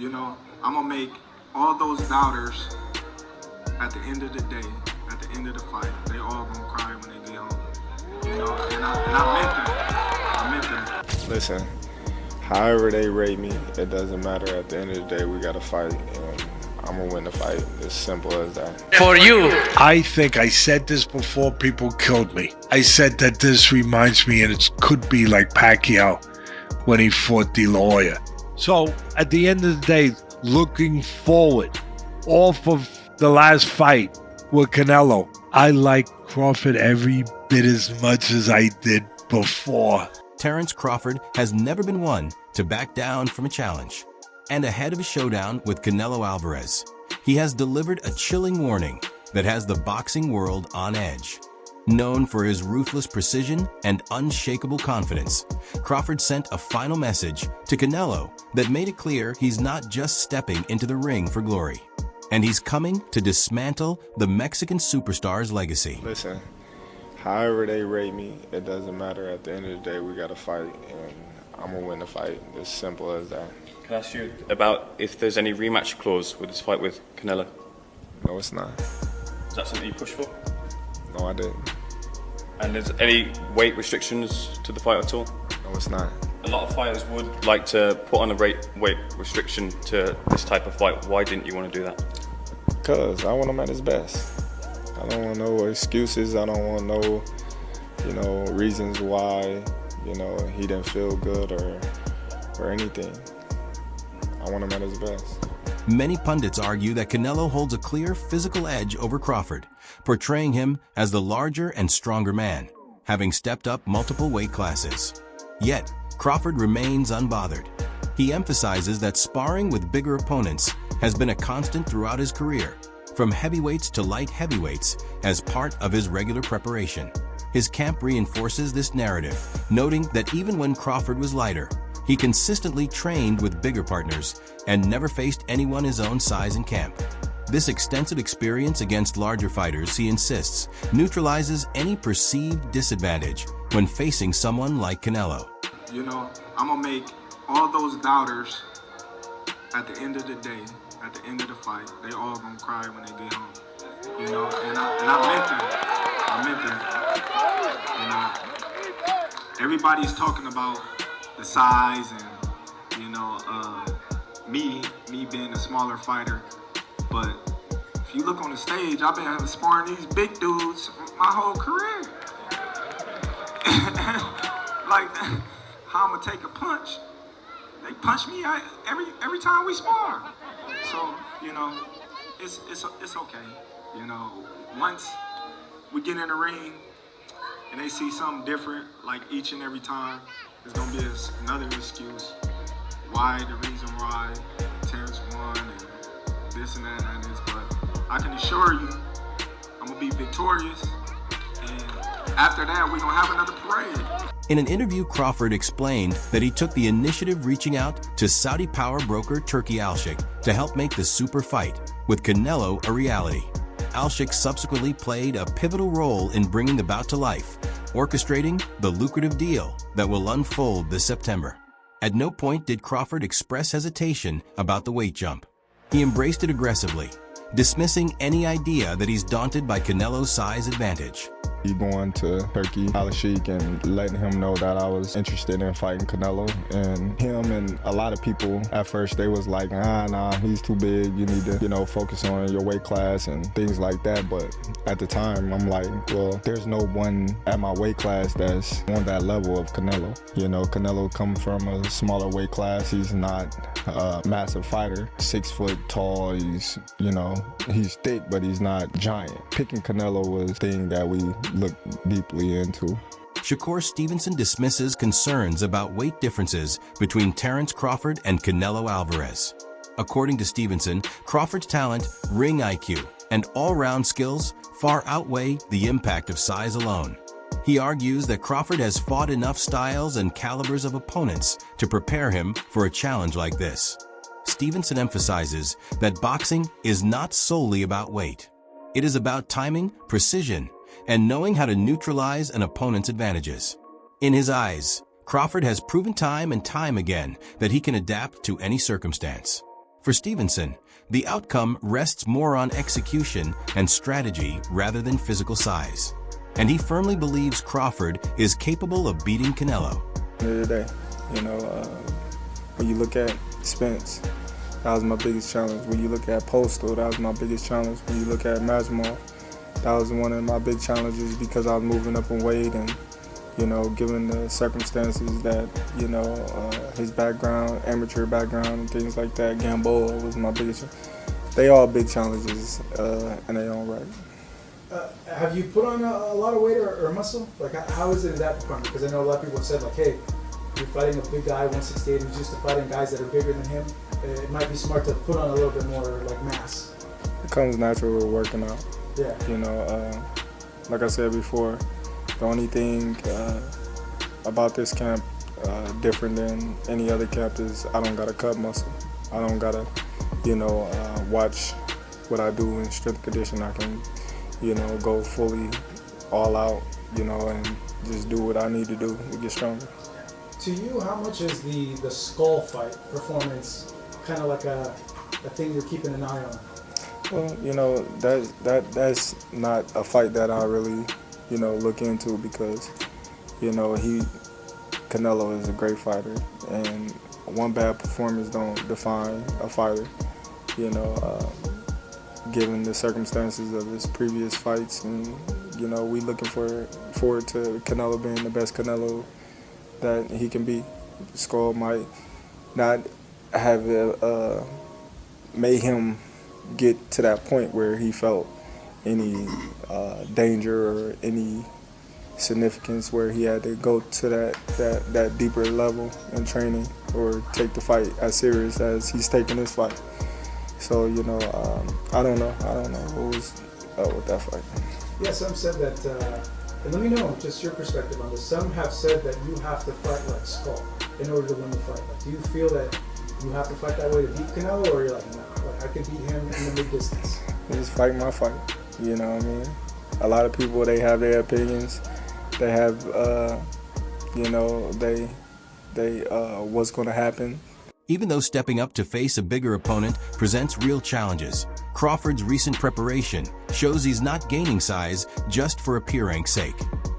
You know, I'm gonna make all those doubters at the end of the day, at the end of the fight, they all gonna cry when they get home. You know, and I meant that. I meant that. Listen, however they rate me, it doesn't matter. At the end of the day, we gotta fight, and I'm gonna win the fight. As simple as that. For you, I think I said this before people killed me. I said that this reminds me, and it could be like Pacquiao when he fought De La Hoya. So at the end of the day, looking forward off of the last fight with Canelo, I like Crawford every bit as much as I did before. Terence Crawford has never been one to back down from a challenge. And ahead of a showdown with Canelo Alvarez, he has delivered a chilling warning that has the boxing world on edge. Known for his ruthless precision and unshakable confidence, Crawford sent a final message to Canelo that made it clear he's not just stepping into the ring for glory, and he's coming to dismantle the Mexican superstar's legacy. Listen, however they rate me, it doesn't matter. At the end of the day, we gotta fight, and I'm gonna win the fight. As simple as that. Can I ask you about if there's any rematch clause with this fight with Canelo? No, it's not. Is that something you push for? No, I didn't. And there's any weight restrictions to the fight at all? No, it's not. A lot of fighters would like to put on a weight restriction to this type of fight. Why didn't you want to do that? Because I want him at his best. I don't want no excuses. I don't want no, reasons why, he didn't feel good or anything. I want him at his best. Many pundits argue that Canelo holds a clear physical edge over Crawford, portraying him as the larger and stronger man, having stepped up multiple weight classes. Yet, Crawford remains unbothered. He emphasizes that sparring with bigger opponents has been a constant throughout his career, from heavyweights to light heavyweights, as part of his regular preparation. His camp reinforces this narrative, noting that even when Crawford was lighter, he consistently trained with bigger partners and never faced anyone his own size in camp. This extensive experience against larger fighters, he insists, neutralizes any perceived disadvantage when facing someone like Canelo. You know, I'm gonna make all those doubters at the end of the day, at the end of the fight, they all gonna cry when they get home. You know, and I meant that. I meant that. Everybody's talking about the size and me being a smaller fighter, but if you look on the stage, I've been sparring these big dudes my whole career. Like how I'm gonna take a punch, they punch me every time we spar. So it's okay. Once we get in the ring and they see something different, like each and every time, there's gonna be another excuse why, the reason why Terence won and this and that and this, but I can assure you I'm gonna be victorious, and after that we're gonna have another parade. In an interview, Crawford explained that he took the initiative reaching out to Saudi power broker Turki Al-Sheikh to help make the super fight with Canelo a reality. Al-Sheikh subsequently played a pivotal role in bringing the bout to life, orchestrating the lucrative deal that will unfold this September. At no point did Crawford express hesitation about the weight jump. He embraced it aggressively, dismissing any idea that he's daunted by Canelo's size advantage. He going to Turkey, Al-Sheikh, and letting him know that I was interested in fighting Canelo. And him and a lot of people, at first, they was like, nah, he's too big. You need to, focus on your weight class and things like that. But at the time, I'm like, well, there's no one at my weight class that's on that level of Canelo. Canelo come from a smaller weight class. He's not a massive fighter. 6 foot tall. He's thick, but he's not giant. Picking Canelo was a thing that we look deeply into. Shakur Stevenson dismisses concerns about weight differences between Terence Crawford and Canelo Alvarez. According to Stevenson, Crawford's talent, ring IQ, and all-round skills far outweigh the impact of size alone. He argues that Crawford has fought enough styles and calibers of opponents to prepare him for a challenge like this. Stevenson emphasizes that boxing is not solely about weight. It is about timing, precision, and knowing how to neutralize an opponent's advantages. In his eyes, Crawford has proven time and time again that he can adapt to any circumstance. For Stevenson, the outcome rests more on execution and strategy rather than physical size. And he firmly believes Crawford is capable of beating Canelo. At the end of the day, when you look at Spence, that was my biggest challenge. When you look at Postal, that was my biggest challenge. When you look at Majmov, that was one of my big challenges because I was moving up in weight and, given the circumstances that, his background, amateur background and things like that, Gamboa was my biggest. They all big challenges in their own right. Have you put on a lot of weight or muscle? Like, how is it in that department? Because I know a lot of people have said, like, hey, you're fighting a big guy, 168, who's used to fighting guys that are bigger than him. It might be smart to put on a little bit more, like, mass. It comes natural with working out. Yeah. Like I said before, the only thing about this camp different than any other camp is I don't got to cut muscle. I don't got to, watch what I do in strength conditioning. I can, go fully all out, and just do what I need to do to get stronger. To you, how much is the skull fight performance kind of like a thing you're keeping an eye on? Well, that's not a fight that I really, look into because, Canelo is a great fighter, and one bad performance don't define a fighter. Given the circumstances of his previous fights, and we looking forward to Canelo being the best Canelo that he can be. Skull might not have made him get to that point where he felt any danger or any significance where he had to go to that deeper level in training or take the fight as serious as he's taking this fight. So, I don't know what was up with that fight. Yeah, some said that, and let me know just your perspective on this. Some have said that you have to fight like Skull in order to win the fight. Like, do you feel that you have to fight that way to beat Canelo, or you're like, no, like, I can beat him in the mid-distance? I just fight my fight, you know what I mean? A lot of people, they have their opinions. They have, what's going to happen. Even though stepping up to face a bigger opponent presents real challenges, Crawford's recent preparation shows he's not gaining size just for appearing's sake.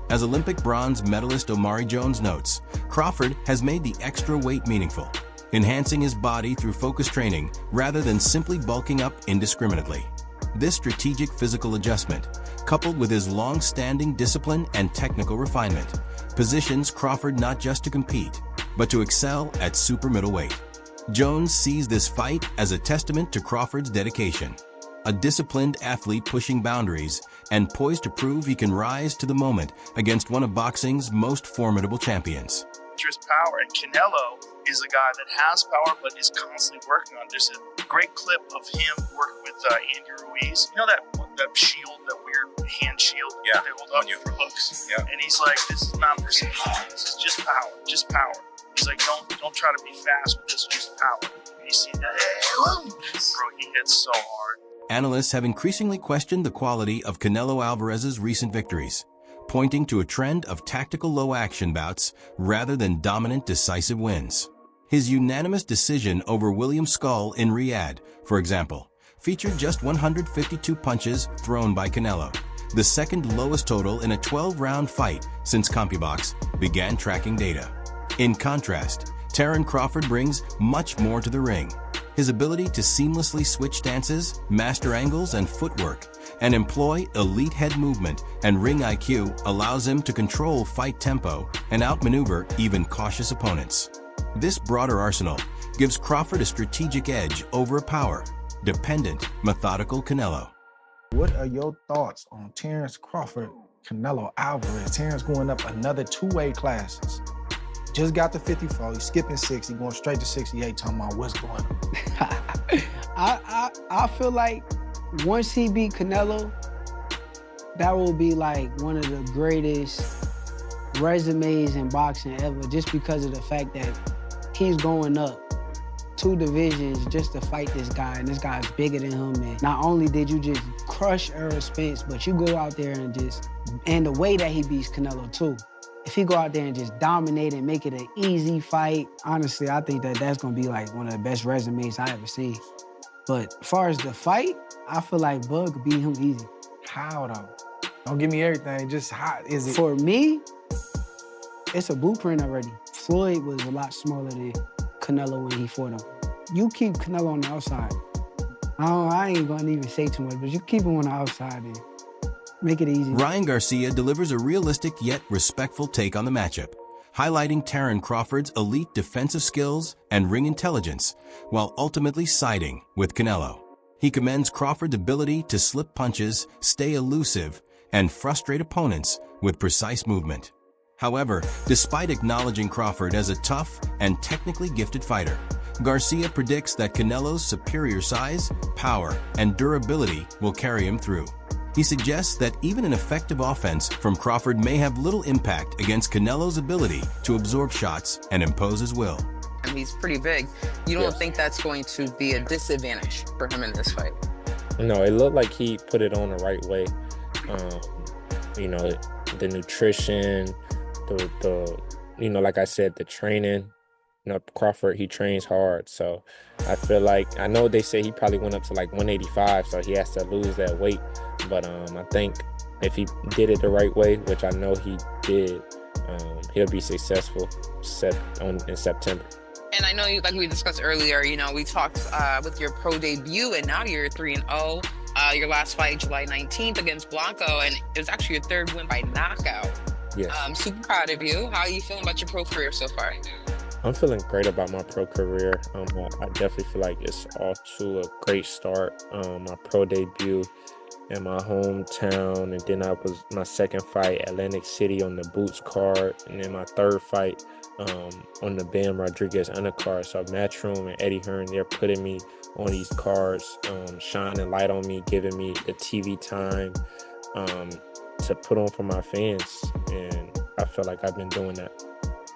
As Olympic bronze medalist Omari Jones notes, Crawford has made the extra weight meaningful, enhancing his body through focused training rather than simply bulking up indiscriminately. This strategic physical adjustment, coupled with his long-standing discipline and technical refinement, positions Crawford not just to compete, but to excel at super middleweight. Jones sees this fight as a testament to Crawford's dedication, a disciplined athlete pushing boundaries and poised to prove he can rise to the moment against one of boxing's most formidable champions. There's power, and Canelo is a guy that has power but is constantly working on it. There's a great clip of him working with Andy Ruiz. You know that shield, that weird hand shield that they hold up for hooks? Yeah. And he's like, this is not for speed. This is just power. He's like, don't try to be fast with this, just power. And you see that, bro, he hits so hard. Analysts have increasingly questioned the quality of Canelo Alvarez's recent victories, pointing to a trend of tactical low-action bouts rather than dominant decisive wins. His unanimous decision over William Skull in Riyadh, for example, featured just 152 punches thrown by Canelo, the second lowest total in a 12-round fight since CompuBox began tracking data. In contrast, Terence Crawford brings much more to the ring. His ability to seamlessly switch stances, master angles and footwork, and employ elite head movement and ring IQ allows him to control fight tempo and outmaneuver even cautious opponents. This broader arsenal gives Crawford a strategic edge over a power-dependent, methodical Canelo. What are your thoughts on Terence Crawford, Canelo Alvarez? Terence going up another 2 weight classes. Just got to 54, he's skipping 60, going straight to 68, talking about what's going on. I feel like once he beat Canelo, that will be like one of the greatest resumes in boxing ever, just because of the fact that he's going up 2 divisions just to fight this guy, and this guy's bigger than him. And not only did you just crush Errol Spence, but you go out there and the way that he beats Canelo too. if he go out there and just dominate and make it an easy fight, honestly, I think that that's gonna be like one of the best resumes I ever see. But as far as the fight, I feel like Bud could beat him easy. How though? Don't give me everything. Just how is it? For me, it's a blueprint already. Floyd was a lot smaller than Canelo when he fought him. You keep Canelo on the outside. I ain't gonna even say too much, but you keep him on the outside and make it easy. Ryan Garcia delivers a realistic yet respectful take on the matchup, highlighting Terence Crawford's elite defensive skills and ring intelligence, while ultimately siding with Canelo. He commends Crawford's ability to slip punches, stay elusive, and frustrate opponents with precise movement. However, despite acknowledging Crawford as a tough and technically gifted fighter, Garcia predicts that Canelo's superior size, power, and durability will carry him through. He suggests that even an effective offense from Crawford may have little impact against Canelo's ability to absorb shots and impose his will. And he's pretty big. You don't think that's going to be a disadvantage for him in this fight? No, it looked like he put it on the right way. You know, the nutrition, like I said, the training. You know, Crawford, he trains hard. So I feel like, I know they say he probably went up to like 185, so he has to lose that weight. But I think if he did it the right way, which I know he did, he'll be successful in September. And I know, like we discussed earlier, we talked with your pro debut, and now you're 3-0. Your last fight, July 19th against Blanco, and it was actually your third win by knockout. Yes. I'm super proud of you. How are you feeling about your pro career so far? I'm feeling great about my pro career. I definitely feel like it's off to a great start. My pro debut in my hometown, and then my second fight, Atlantic City on the Boots card, and then my third fight on the Ben Rodriguez undercard. So Matchroom and Eddie Hearn, they're putting me on these cards, shining light on me, giving me the TV time to put on for my fans, and I feel like I've been doing that.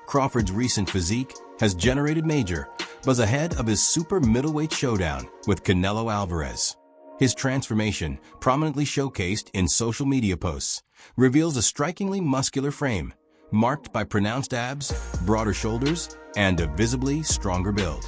Crawford's recent physique has generated major buzz ahead of his super middleweight showdown with Canelo Alvarez. His transformation, prominently showcased in social media posts, reveals a strikingly muscular frame, marked by pronounced abs, broader shoulders, and a visibly stronger build.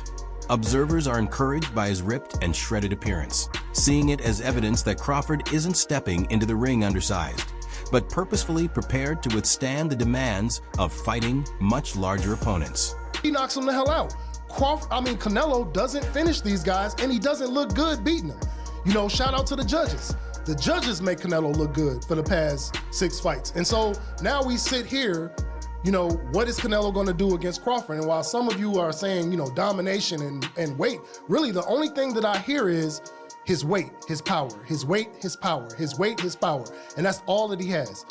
Observers are encouraged by his ripped and shredded appearance, seeing it as evidence that Crawford isn't stepping into the ring undersized, but purposefully prepared to withstand the demands of fighting much larger opponents. He knocks him the hell out. Canelo doesn't finish these guys, and he doesn't look good beating them. Shout out to the judges. The judges make Canelo look good for the past 6 fights. And so now we sit here, what is Canelo going to do against Crawford? And while some of you are saying, domination and weight, really the only thing that I hear is his weight, his power, his weight, his power, his weight, his power. And that's all that he has.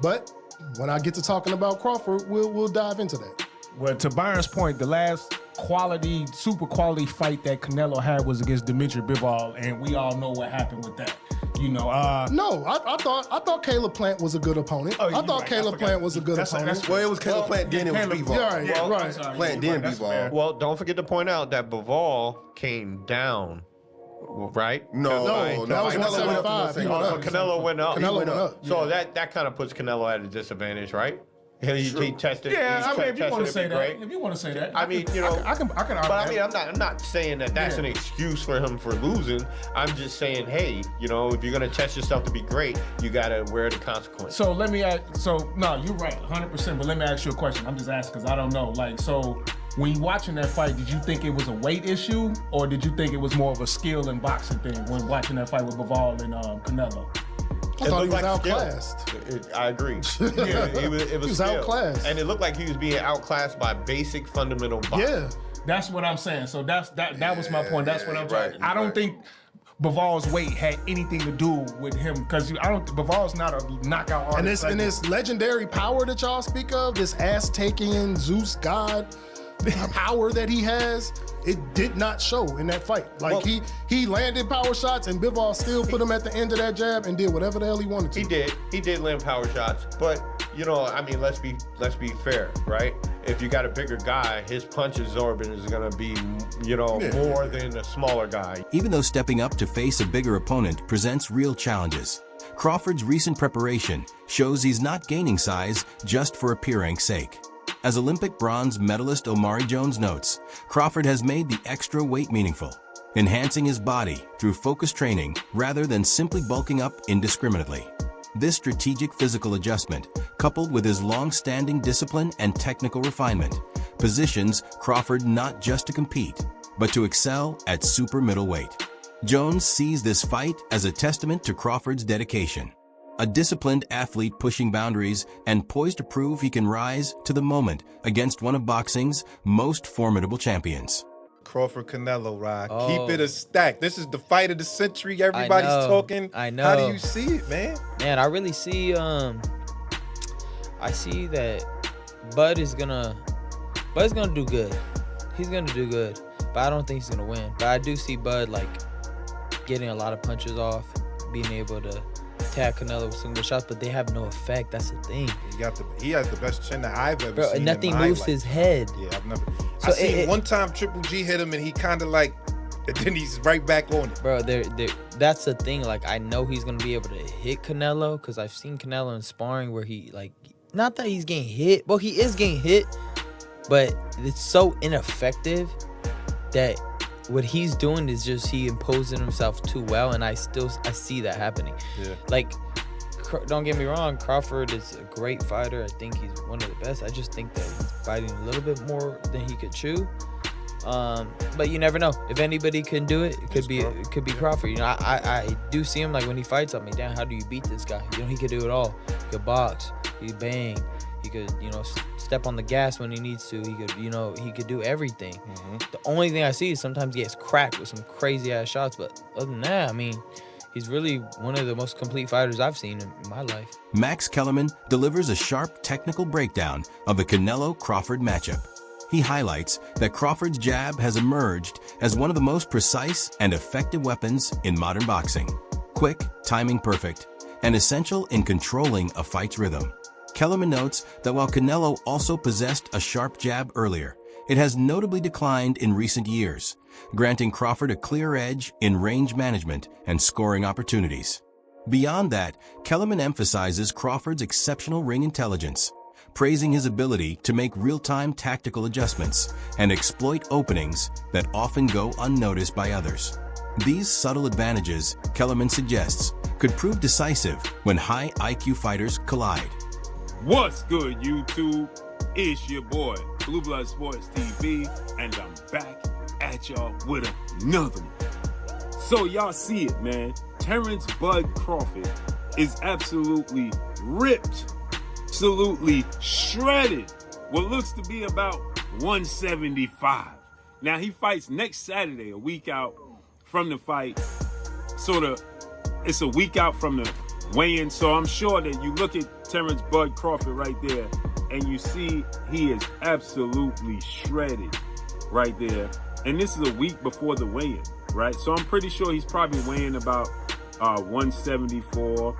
But when I get to talking about Crawford, we'll dive into that. Well, to Byron's point, the last super quality fight that Canelo had was against Dimitri Bivol, and we all know what happened with that. No, I thought Caleb Plant was a good opponent. I thought Caleb Plant was a good opponent. Well, it was Caleb Plant, then it was Bivol. Right. Plant, then Bivol. Well, don't forget to point out that Bivol came down, right? No, that was 175. Canelo went up. Canelo went up. So that kind of puts Canelo at a disadvantage, right? He tested. Yeah, if you want to say that. Great. If you want to say that. I mean, I can argue. But I'm not saying that's an excuse for him for losing. I'm just saying, hey, if you're gonna test yourself to be great, you gotta wear the consequence. So let me ask. No, you're right, 100%. But let me ask you a question. I'm just asking because I don't know. When you watching that fight, did you think it was a weight issue, or did you think it was more of a skill and boxing thing when watching that fight with Bivol and Canelo? I thought he was outclassed. I agree. Yeah, it was outclassed. And it looked like he was being outclassed by basic fundamental boxing. Yeah. That's what I'm saying. So that was my point. That's what I'm trying. I don't think Bivol's weight had anything to do with him, because Bivol's not a knockout artist. And this legendary power that y'all speak of, this ass-taking Zeus god power that he has, it did not show in that fight. He landed power shots, and Bivol still put him at the end of that jab and did whatever the hell he wanted to. He did land power shots, but let's be fair, right? if you got a bigger guy, his punch absorbing is going to be, more than a smaller guy. Even though stepping up to face a bigger opponent presents real challenges, Crawford's recent preparation shows he's not gaining size just for appearing's sake. As Olympic bronze medalist Omari Jones notes, Crawford has made the extra weight meaningful, enhancing his body through focused training rather than simply bulking up indiscriminately. This strategic physical adjustment, coupled with his long-standing discipline and technical refinement, positions Crawford not just to compete, but to excel at super middleweight. Jones sees this fight as a testament to Crawford's dedication, a disciplined athlete pushing boundaries and poised to prove he can rise to the moment against one of boxing's most formidable champions. Crawford Canelo, Rod. Oh. Keep it a stack. This is the fight of the century. Everybody's talking. I know. How do you see it, man? Man, I really see I see that Bud is gonna do good. He's gonna do good. But I don't think he's gonna win. But I do see Bud like getting a lot of punches off, being able to tag Canelo with some good shots, but they have no effect. That's the thing. He has the best chin that I've ever seen. And nothing in my moves life. his head. Yeah, I've never. So I seen one time Triple G hit him and he kind of like, and then he's right back on it. Bro, that's the thing. Like, I know he's gonna be able to hit Canelo because I've seen Canelo in sparring where he like, not that he's getting hit. Well, he is getting hit, but it's so ineffective that what he's doing is just he imposing himself too well, and I see that happening. Yeah. Like, don't get me wrong, Crawford is a great fighter. I think he's one of the best. I just think that he's fighting a little bit more than he could chew. But you never know. If anybody can do it, it could be Crawford. You know, I do see him like when he fights. I'm like, damn, how do you beat this guy? You know, he could do it all. He could box. He could bang. He could, step on the gas when he needs to. He could, he could do everything. Mm-hmm. The only thing I see is sometimes he gets cracked with some crazy ass shots. But other than that, I mean, he's really one of the most complete fighters I've seen in my life. Max Kellerman delivers a sharp technical breakdown of the Canelo-Crawford matchup. He highlights that Crawford's jab has emerged as one of the most precise and effective weapons in modern boxing. Quick, timing perfect, and essential in controlling a fight's rhythm. Kellerman notes that while Canelo also possessed a sharp jab earlier, it has notably declined in recent years, granting Crawford a clear edge in range management and scoring opportunities. Beyond that, Kellerman emphasizes Crawford's exceptional ring intelligence, praising his ability to make real-time tactical adjustments and exploit openings that often go unnoticed by others. These subtle advantages, Kellerman suggests, could prove decisive when high IQ fighters collide. What's good, YouTube? It's your boy, Blue Blood Sports TV, and I'm back at y'all with another one. So y'all see it, man. Terence Bud Crawford is absolutely ripped, absolutely shredded. What looks to be about 175. Now he fights next Saturday, a week out from the fight. It's a week out from the weigh-in, so I'm sure that you look at Terence Bud Crawford right there, and you see he is absolutely shredded right there. And this is a week before the weigh-in, right? So I'm pretty sure he's probably weighing about 174,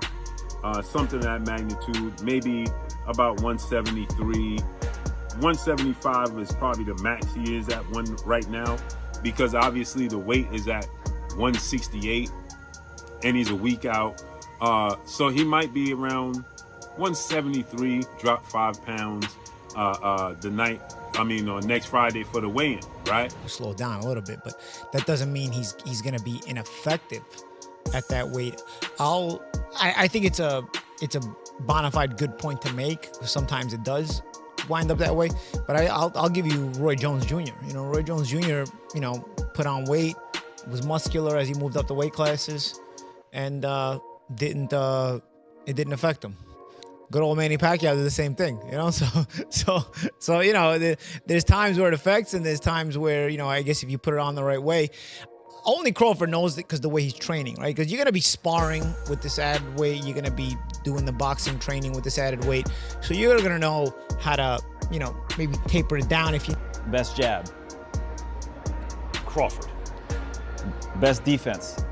something of that magnitude, maybe about 173. 175 is probably the max he is at one right now, because obviously the weight is at 168, and he's a week out. So he might be around 173, drop 5 pounds next Friday for the weigh-in, right? Slow down a little bit, but that doesn't mean he's going to be ineffective at that weight. I think it's a bona fide good point to make. Sometimes it does wind up that way, but I'll give you Roy Jones Jr. Roy Jones Jr. Put on weight, was muscular as he moved up the weight classes, and it didn't affect him. Good old Manny Pacquiao did the same thing, So there's times where it affects, and there's times where I guess if you put it on the right way. Only Crawford knows it because the way he's training, right? Because you're gonna be sparring with this added weight, you're gonna be doing the boxing training with this added weight, so you're gonna know how to, maybe taper it down if you. Best jab, Crawford. Best defense,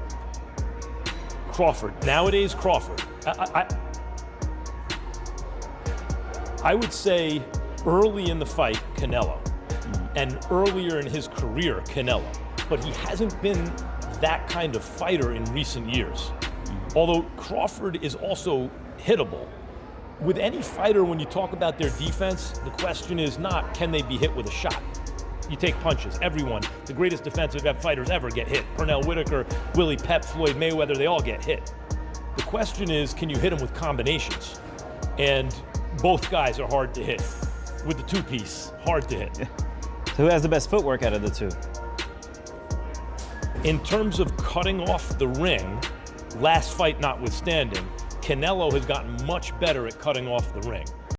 Crawford. Nowadays, Crawford. I would say early in the fight, Canelo, and earlier in his career, Canelo. But he hasn't been that kind of fighter in recent years. Although Crawford is also hittable. With any fighter, when you talk about their defense, the question is not, can they be hit with a shot? You take punches. Everyone, the greatest defensive fighters ever get hit. Pernell Whitaker, Willie Pep, Floyd Mayweather, they all get hit. The question is, can you hit them with combinations? And both guys are hard to hit. With the two-piece, hard to hit. So who has the best footwork out of the two? In terms of cutting off the ring, last fight notwithstanding, Canelo has gotten much better at cutting off the ring.